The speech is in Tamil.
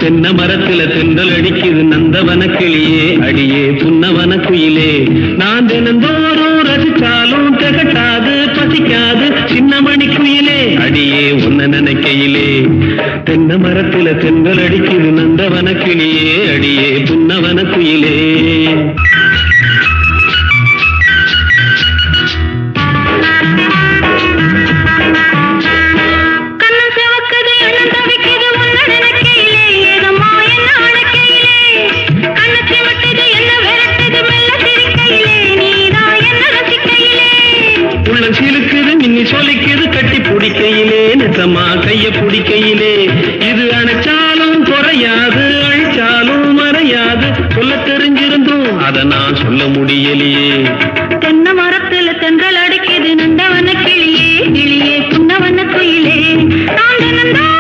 தென்ன மரத்துல தென்றல் அடிக்குது நந்தவன கிளியே அடியே புன்னவன குயிலே நான் தினந்தோறும் ரசிச்சாலும் திகட்டாது பசிக்காது சின்னமணி குயிலே அடியே உன்ன நினைக்கையிலே தென்ன மரத்துல தென்றல் அடிக்குது நந்தவன கிளியே அடியே புன்னவன குயிலே சிலுக்குது மின்னி சொலிக்குது கட்டி பிடிக்கையிலே நெசமா கைய பிடிக்கையிலே இது அணைச்சாலும் குறையாது